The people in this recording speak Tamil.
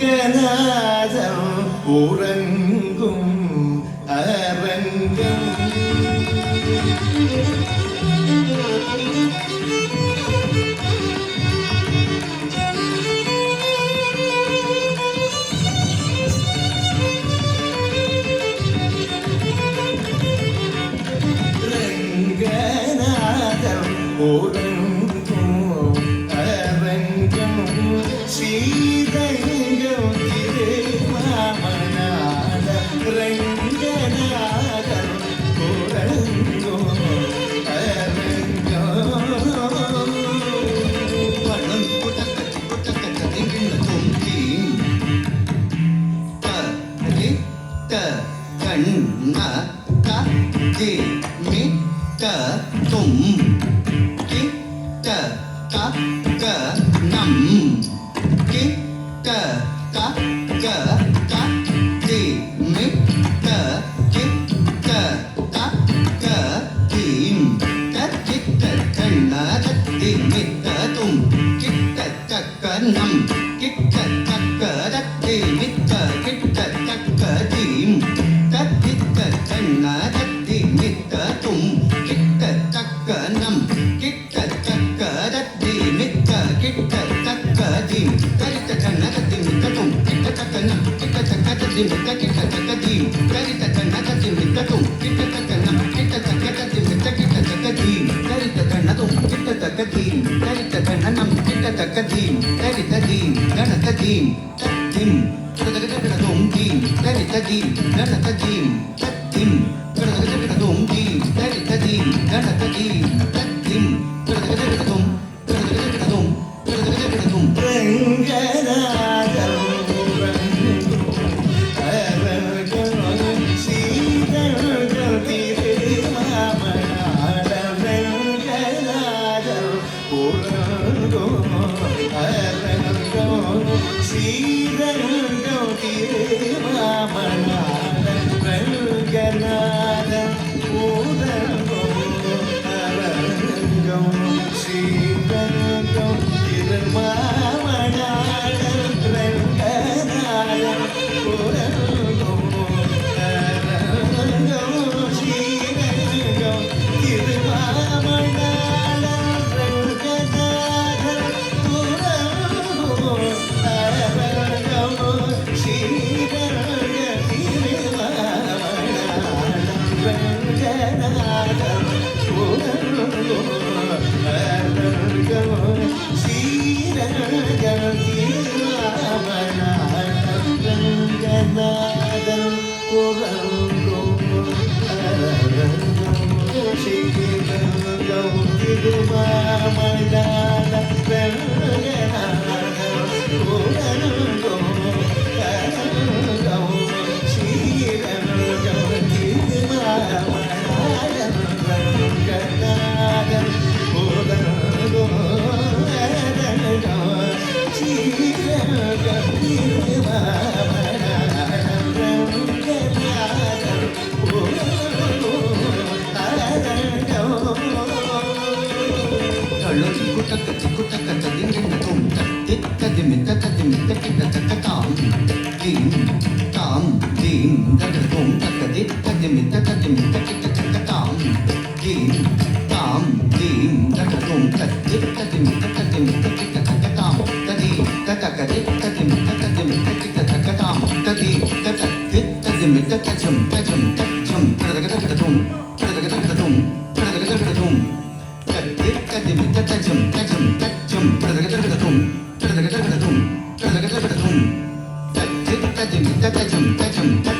ரங்கநாதம் உறங்கும் அரங்கம் ரங்கநாதம் உறங்கும் அரங்கம் ஸ்ரீரங்கம் திருமாமநாத ரங்கநாதம் உறங்கும் அரங்கம் பழம் குட்டக்கச்சி குட்டக்கச்ச திங்கின்ற தொங்கி த ரி த கண்ண த தி மி த தும் கி த க க நம் கி த க க க தி மி த கி த க க தீம் த கி த கண்ண த தி மி த தும் கி த க க நம் கி த க க த தி மி த கி த க க தீம் த கி த கண்ண த தி மி த தும் கி த க க நம் கி த க க த தி மி த கி த க க தீம் த கி த கண்ண த தி மி த தும் கி த க க நம் கி த க க த தி மி த கி த க க தீம் த கி த கண்ண த தி மி த தும் கி த க க நம் கி த க க த தி மி த கி த க க தீம் த கி த கண்ண தும் கி த க க தீம் த கி த கண்ண நம் கி த க க theme the Ki the theme கண த தீம் த தீம் த க க த தும் theme the Ki the theme கண த தீம் த தீம் த க க த தும் theme the Ki the theme கண த தீம் த தீம் த க க த தும் த க க த தும் த க க த தும் ரங்கநாதம் உறங்கும் அரங்கம் ஸ்ரீரங்கம் திருமாமநாத ரங்கநாதம் உறங்கும் அரங்கம் ஸ்ரீரங்கம் திருமாமநாத ரங்கநாதம் உறங்கும் அரங்கம் ஸ்ரீரங்கம் திருமாமநாத ரங்கநாதம் உறங்கும் அரங்கம் ஸ்ரீரங்கம் திருமாமநாத ரங்கநாதம் உறங்கும் அரங்கம் ஸ்ரீரங்கம் திருமாமநாத ரங்கநாதம் உறங்கும் அரங்கம் ஸ்ரீரங்கம் திருமாமநாத ரங்கநாதம் உறங்கும் அரங்கம் ஸ்ரீரங்கம் திருமாமநாத ரங்கநாதம் உறங்கும் அரங்கம் ஸ்ரீரங்கம் திருமாமநாத ரங்கநாதம் உறங்கும் அரங்கம் ஸ்ரீரங்கம் திருமாமநாத ரங்கநாதம் உறங்கும் அரங்கம் பழம் குட்டக்கச்சி குட்டக்கச்ச திங்கின்ற தும் தி த தி மி த த தி மி த கி த க க தாம் தீம் தாம் தீம் த க தும் த க தி த தி மி த த தி மி த கி த க க தாம் தீம் தாம் தீம் த க தும் த தி த தி மி த த தி மி த கி த க க தாம் த தி த க க தி த தி மி த த தி மி த கி த க க தாம் த தி த க தி த தி மி த த ஜம் த ஜம் த ஜம் த க க த க தும் த க க த க தும் த க க த க தும் த தி த தி மி த த ஜம் த ஜம் த ஜம் த க க த க தும் த க க த க தும் த க க த க தும் த தி த தி மி த த ஜம் த ஜம் த